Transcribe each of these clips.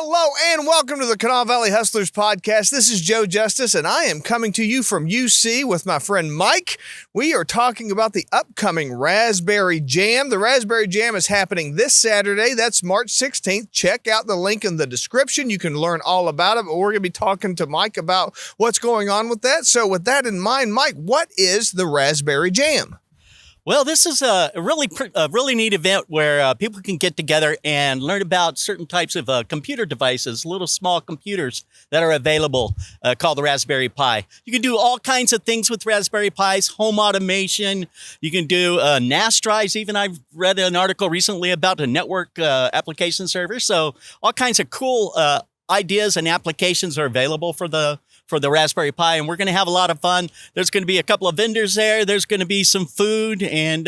Hello and welcome to the Kanawha Valley Hustlers podcast. This is Joe Justice and I am coming to you from UC with my friend Mike. We are talking about the upcoming Raspberry Jam. The Raspberry Jam is happening this Saturday. That's March 16th. Check out the link in the description. You can learn all about it, but we're going to be talking to Mike about what's going on with that. So with that in mind, Mike, what is the Raspberry Jam? Well, this is a really neat event where people can get together and learn about certain types of computer devices, little small computers that are available called the Raspberry Pi. You can do all kinds of things with Raspberry Pis, home automation. You can do NAS drives. Even I've read an article recently about a network application server. So all kinds of cool ideas and applications are available for the Raspberry Pi, and we're going to have a lot of fun. There's going to be a couple of vendors there. There's going to be some food, and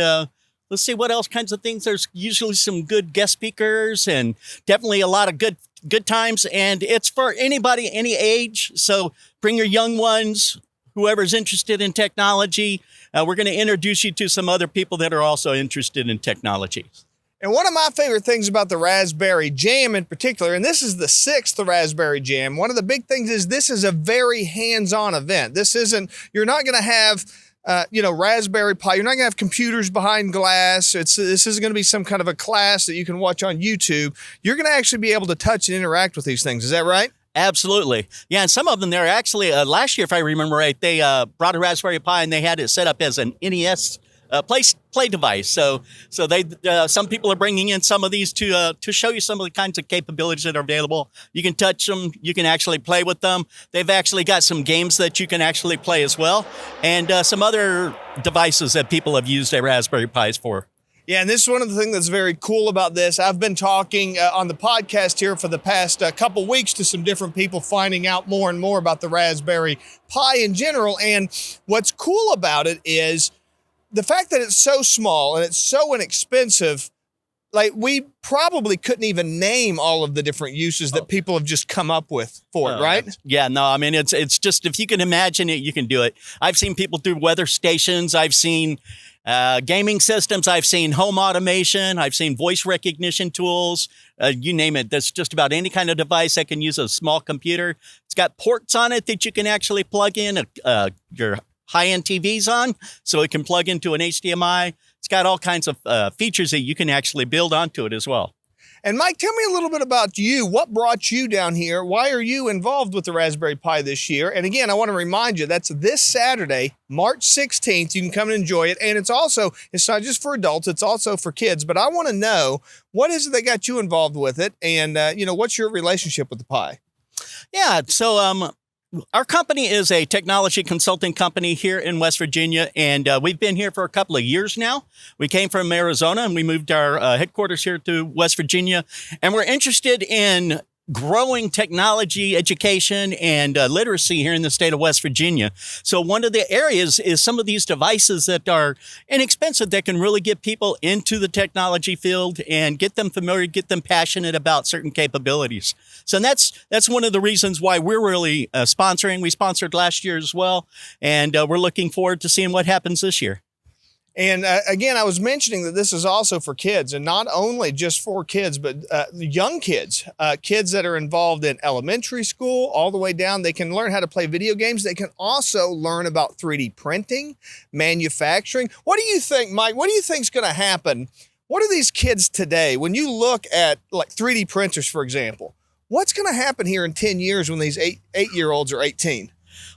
let's see what else kinds of things. There's usually some good guest speakers, and definitely a lot of good times. And it's for anybody, any age. So bring your young ones, whoever's interested in technology. We're going to introduce you to some other people that are also interested in technology. And one of my favorite things about the Raspberry Jam in particular, and this is the 6th Raspberry Jam, one of the big things is this is a very hands-on event. You're not going to have, Raspberry Pi. You're not going to have computers behind glass. This isn't going to be some kind of a class that you can watch on YouTube. You're going to actually be able to touch and interact with these things. Is that right? Absolutely. Yeah, and some of them, they're actually, last year, if I remember right, they brought a Raspberry Pi and they had it set up as an NES play device. So they some people are bringing in some of these to show you some of the kinds of capabilities that are available. You can touch them. You can actually play with them. They've actually got some games that you can actually play as well, and some other devices that people have used their Raspberry Pis for. Yeah, and this is one of the things that's very cool about this. I've been talking on the podcast here for the past couple weeks to some different people, finding out more and more about the Raspberry Pi in general. And what's cool about it is the fact that it's so small and it's so inexpensive. Like, we probably couldn't even name all of the different uses that people have just come up with for it, right? Yeah, no, I mean, it's just, if you can imagine it, you can do it. I've seen people do weather stations. I've seen gaming systems. I've seen home automation. I've seen voice recognition tools. You name it. There's just about any kind of device that can use a small computer. It's got ports on it that you can actually plug in your high-end TVs on, so it can plug into an HDMI. It's got all kinds of features that you can actually build onto it as well. And Mike, tell me a little bit about you. What brought you down here? Why are you involved with the Raspberry Pi this year? And again, I want to remind you, that's this Saturday, March 16th. You can come and enjoy it. And it's not just for adults, it's also for kids. But I want to know, what is it that got you involved with it? And, what's your relationship with the Pi? Yeah, so our company is a technology consulting company here in West Virginia, and we've been here for a couple of years now. We came from Arizona, and we moved our headquarters here to West Virginia, and we're interested in growing technology education and literacy here in the state of West Virginia. So one of the areas is some of these devices that are inexpensive that can really get people into the technology field and get them familiar, get them passionate about certain capabilities. So that's one of the reasons why we're really sponsoring. We sponsored last year as well, and we're looking forward to seeing what happens this year. And again, I was mentioning that this is also for kids, and not only just for kids, but young kids, kids that are involved in elementary school all the way down. They can learn how to play video games. They can also learn about 3D printing, manufacturing. What do you think, Mike? What do you think is going to happen? What are these kids today? When you look at like 3D printers, for example, what's going to happen here in 10 years when these eight-year-olds are 18?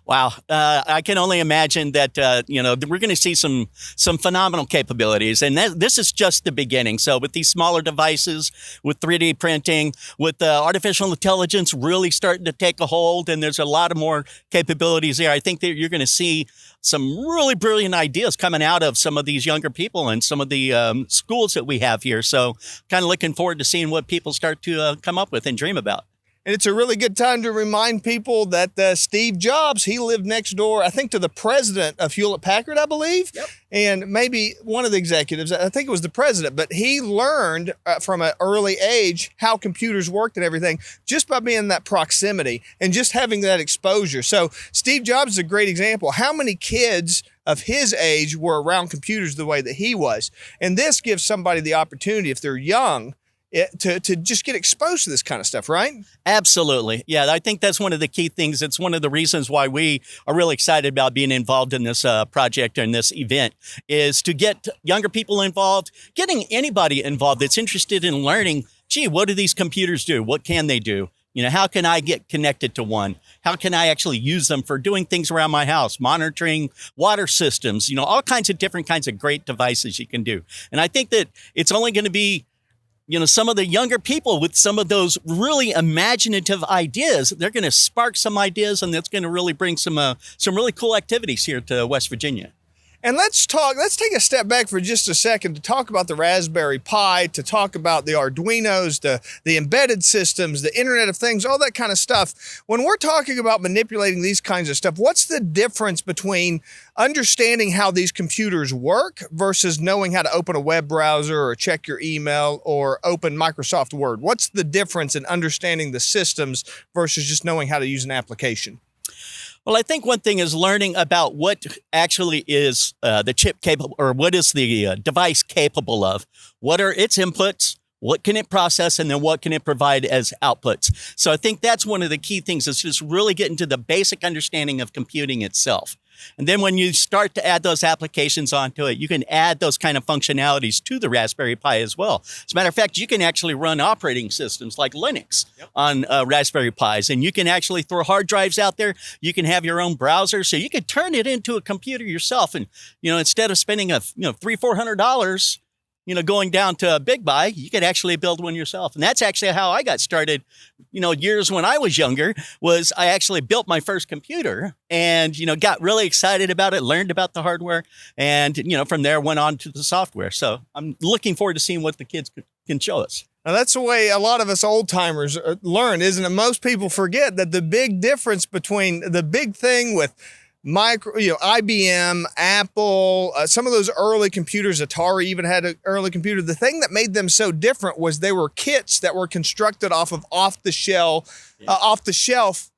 Wow. I can only imagine that, we're going to see some phenomenal capabilities. And this is just the beginning. So with these smaller devices, with 3D printing, with artificial intelligence really starting to take a hold, and there's a lot of more capabilities there, I think that you're going to see some really brilliant ideas coming out of some of these younger people and some of the schools that we have here. So kind of looking forward to seeing what people start to come up with and dream about. And it's a really good time to remind people that Steve Jobs, he lived next door, I think, to the president of Hewlett-Packard, I believe. Yep. And maybe one of the executives, I think it was the president, but he learned from an early age how computers worked and everything just by being in that proximity and just having that exposure. So Steve Jobs is a great example. How many kids of his age were around computers the way that he was? And this gives somebody the opportunity, if they're young, to just get exposed to this kind of stuff, right? Absolutely. Yeah, I think that's one of the key things. It's one of the reasons why we are really excited about being involved in this project and this event is to get younger people involved, getting anybody involved that's interested in learning, gee, what do these computers do? What can they do? How can I get connected to one? How can I actually use them for doing things around my house, monitoring water systems, all kinds of different kinds of great devices you can do. And I think that it's only going to be some of the younger people with some of those really imaginative ideas, they're going to spark some ideas, and that's going to really bring some really cool activities here to West Virginia. And let's take a step back for just a second to talk about the Raspberry Pi, to talk about the Arduinos, the embedded systems, the Internet of Things, all that kind of stuff. When we're talking about manipulating these kinds of stuff, what's the difference between understanding how these computers work versus knowing how to open a web browser or check your email or open Microsoft Word? What's the difference in understanding the systems versus just knowing how to use an application? Well, I think one thing is learning about what actually is the chip capable, or what is the device capable of. What are its inputs? What can it process? And then what can it provide as outputs? So I think that's one of the key things, is just really getting to the basic understanding of computing itself. And then when you start to add those applications onto it, you can add those kind of functionalities to the Raspberry Pi as well. As a matter of fact, you can actually run operating systems like Linux on Raspberry Pis, and you can actually throw hard drives out there. You can have your own browser, so you can turn it into a computer yourself. And instead of spending $300-400, going down to a big buy, you could actually build one yourself. And that's actually how I got started, years when I was younger, was I actually built my first computer and, got really excited about it, learned about the hardware, and, from there went on to the software. So I'm looking forward to seeing what the kids can show us. Now, that's the way a lot of us old timers learn, isn't it? Most people forget that the big difference between the big thing with IBM, Apple, some of those early computers, Atari even had an early computer. The thing that made them so different was they were kits that were constructed off the shelf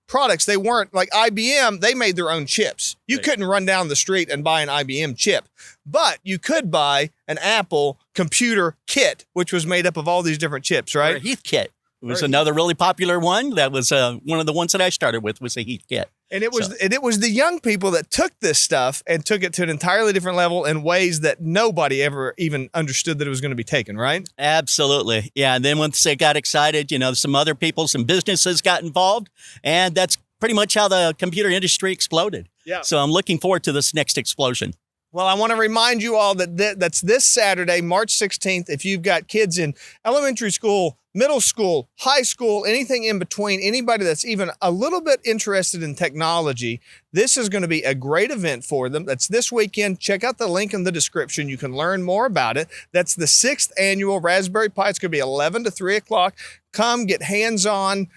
products. They weren't like IBM. They made their own chips. You couldn't run down the street and buy an IBM chip, but you could buy an Apple computer kit, which was made up of all these different chips, right? Or a Heath kit. It was another really popular one. That was one of the ones that I started with, was a Heath kit. And it was the young people that took this stuff and took it to an entirely different level in ways that nobody ever even understood that it was going to be taken, right? Absolutely. Yeah. And then once they got excited, some other people, some businesses got involved, and that's pretty much how the computer industry exploded. Yeah. So I'm looking forward to this next explosion. Well, I want to remind you all that that's this Saturday, March 16th. If you've got kids in elementary school, middle school, high school, anything in between, anybody that's even a little bit interested in technology, this is going to be a great event for them. That's this weekend. Check out the link in the description. You can learn more about it. That's the 6th annual Raspberry Pi. It's going to be 11 to 3 o'clock. Come get hands-on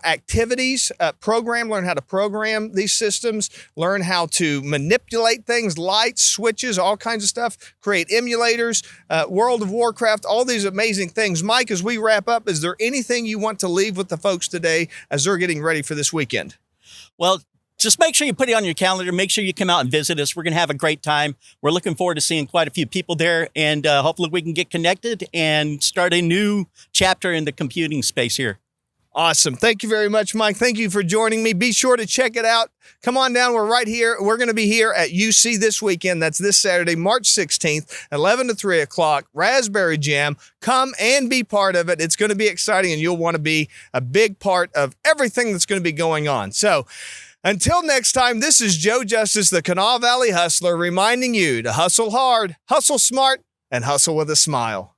activities, learn how to program these systems, learn how to manipulate things, lights, switches, all kinds of stuff, create emulators, World of Warcraft, all these amazing things. Mike, as we wrap up, is there anything you want to leave with the folks today as they're getting ready for this weekend? Well, just make sure you put it on your calendar. Make sure you come out and visit us. We're going to have a great time. We're looking forward to seeing quite a few people there, and hopefully we can get connected and start a new chapter in the computing space here. Awesome. Thank you very much, Mike. Thank you for joining me. Be sure to check it out. Come on down. We're right here. We're going to be here at UC this weekend. That's this Saturday, March 16th, 11 to 3 o'clock, Raspberry Jam. Come and be part of it. It's going to be exciting, and you'll want to be a big part of everything that's going to be going on. So until next time, this is Joe Justice, the Kanawha Valley Hustler, reminding you to hustle hard, hustle smart, and hustle with a smile.